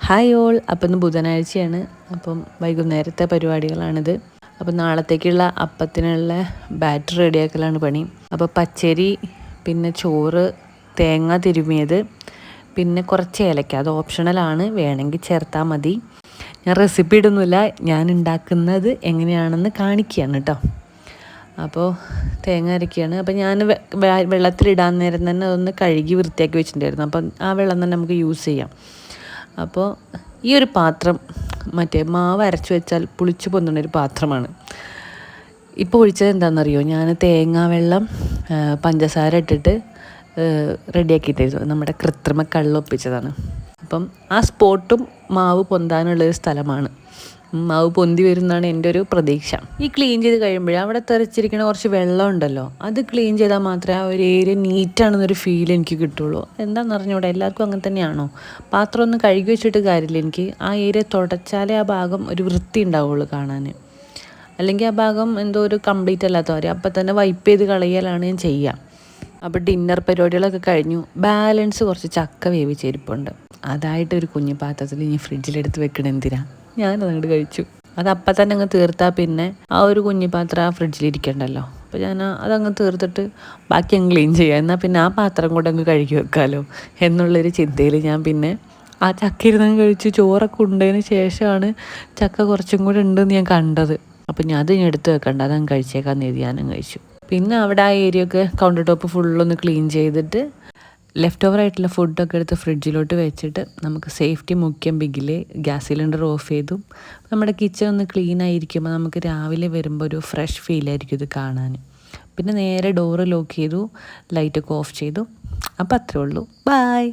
Hi all. അപ്പം ഇന്ന് ബുധനാഴ്ചയാണ്. അപ്പം വൈകുന്നേരത്തെ പരിപാടികളാണിത്. അപ്പം നാളത്തേക്കുള്ള അപ്പത്തിനുള്ള ബാറ്റർ റെഡിയാക്കലാണ് പണി. അപ്പോൾ പച്ചരി, പിന്നെ ചോറ്, തേങ്ങ തിരുമിയത്, പിന്നെ കുറച്ച് ഏലക്ക. അത് ഓപ്ഷണലാണ്, വേണമെങ്കിൽ ചേർത്താൽ മതി. ഞാൻ റെസിപ്പി ഇടുന്നില്ല, ഞാൻ ഉണ്ടാക്കുന്നത് എങ്ങനെയാണെന്ന് കാണിക്കുകയാണ് കേട്ടോ. അപ്പോൾ തേങ്ങ അരക്കുകയാണ്. അപ്പോൾ ഞാൻ വെള്ളത്തിലിടാൻ നേരം തന്നെ അതൊന്ന് കഴുകി വൃത്തിയാക്കി വെച്ചിട്ടുണ്ടായിരുന്നു. അപ്പം ആ വെള്ളം തന്നെ നമുക്ക് യൂസ് ചെയ്യാം. അപ്പോൾ ഈ ഒരു പാത്രം മറ്റേ മാവ് അരച്ച് വെച്ചാൽ പുളിച്ചു പൊന്നുന്നൊരു പാത്രമാണ്. ഇപ്പോൾ ഒഴിച്ചത് എന്താണെന്നറിയോ? ഞാൻ തേങ്ങാവെള്ളം പഞ്ചസാര ഇട്ടിട്ട് റെഡിയാക്കിയിട്ടായിരുന്നു. നമ്മുടെ കൃത്രിമ കള്ളൊപ്പിച്ചതാണ്. അപ്പം ആ സ്പോട്ടും മാവ് പൊന്താനുള്ളൊരു സ്ഥലമാണ്. മാവ് പൊന്തി വരുന്നതാണ് എൻ്റെ ഒരു പ്രതീക്ഷ. ഈ ക്ലീൻ ചെയ്ത് കഴിയുമ്പോഴേ അവിടെ തെറിച്ചിരിക്കുന്ന കുറച്ച് വെള്ളം ഉണ്ടല്ലോ, അത് ക്ലീൻ ചെയ്താൽ മാത്രമേ ആ ഒരു ഏരിയ നീറ്റാണെന്നൊരു ഫീൽ എനിക്ക് കിട്ടുള്ളൂ. എന്താണെന്ന് അറിഞ്ഞൂടെ, എല്ലാവർക്കും അങ്ങനെ തന്നെയാണോ? പാത്രം ഒന്ന് കഴുകി വെച്ചിട്ട് കാര്യമില്ല. എനിക്ക് ആ ഏരിയ തുടച്ചാലേ ആ ഭാഗം ഒരു വൃത്തി ഉണ്ടാവുള്ളൂ കാണാൻ. അല്ലെങ്കിൽ ആ ഭാഗം എന്തോ ഒരു കംപ്ലീറ്റ് അല്ലാത്ത കാര്യം. അപ്പം തന്നെ വൈപ്പ് ചെയ്ത് കളയലാണ് ഞാൻ ചെയ്യുക. അപ്പോൾ ഡിന്നർ പരിപാടികളൊക്കെ കഴിഞ്ഞു. ബാലൻസ് കുറച്ച് ചക്ക വേവിച്ചിരിപ്പുണ്ട്. അതായിട്ടൊരു കുഞ്ഞു പാത്രത്തിൽ ഇനി ഫ്രിഡ്ജിലെടുത്ത് വെക്കണം. എന്തിനാ, ഞാനതങ്ങോട്ട് കഴിച്ചു. അത് അപ്പം തന്നെ അങ്ങ് തീർത്താൽ പിന്നെ ആ ഒരു കുഞ്ഞു പാത്രം ആ ഫ്രിഡ്ജിലിരിക്കണ്ടല്ലോ. അപ്പോൾ ഞാൻ അതങ്ങ് തീർത്തിട്ട് ബാക്കി അങ്ങ് ക്ലീൻ ചെയ്യാം. എന്നാൽ പിന്നെ ആ പാത്രം കൂടെ അങ്ങ് കഴുകി വെക്കാമല്ലോ എന്നുള്ളൊരു ചിന്തയിൽ ഞാൻ പിന്നെ ആ ചക്ക ഇരുന്നങ്ങ് കഴിച്ചു. ചോറൊക്കെ ഉണ്ടതിന് ശേഷമാണ് ചക്ക കുറച്ചും കൂടെ ഉണ്ടെന്ന് ഞാൻ കണ്ടത്. അപ്പോൾ ഞാൻ അതിന് എടുത്ത് വെക്കണ്ട, അതങ്ങ് കഴിച്ചേക്കാന്ന് എഴുതി ഞാനങ്ങ് കഴിച്ചു. പിന്നെ അവിടെ ആ ഏരിയ ഒക്കെ കൗണ്ടർ ടോപ്പ് ഫുള്ളൊന്ന് ക്ലീൻ ചെയ്തിട്ട് ലെഫ്റ്റ് ഓവർ ആയിട്ടുള്ള ഫുഡൊക്കെ എടുത്ത് ഫ്രിഡ്ജിലോട്ട് വെച്ചിട്ട് നമുക്ക് സേഫ്റ്റി മുഖ്യം ബിഗിൽ ഗ്യാസ് സിലിണ്ടർ ഓഫ് ചെയ്തു. നമ്മുടെ കിച്ചൺ ഒന്ന് ക്ലീൻ ആയിരിക്കുമ്പോൾ നമുക്ക് രാവിലെ വരുമ്പോൾ ഒരു ഫ്രഷ് ഫീലായിരിക്കും ഇത് കാണാൻ. പിന്നെ നേരെ ഡോറ് ലോക്ക് ചെയ്തു, ലൈറ്റൊക്കെ ഓഫ് ചെയ്തു. അപ്പോൾ അത്രേ ഉള്ളൂ. ബൈ.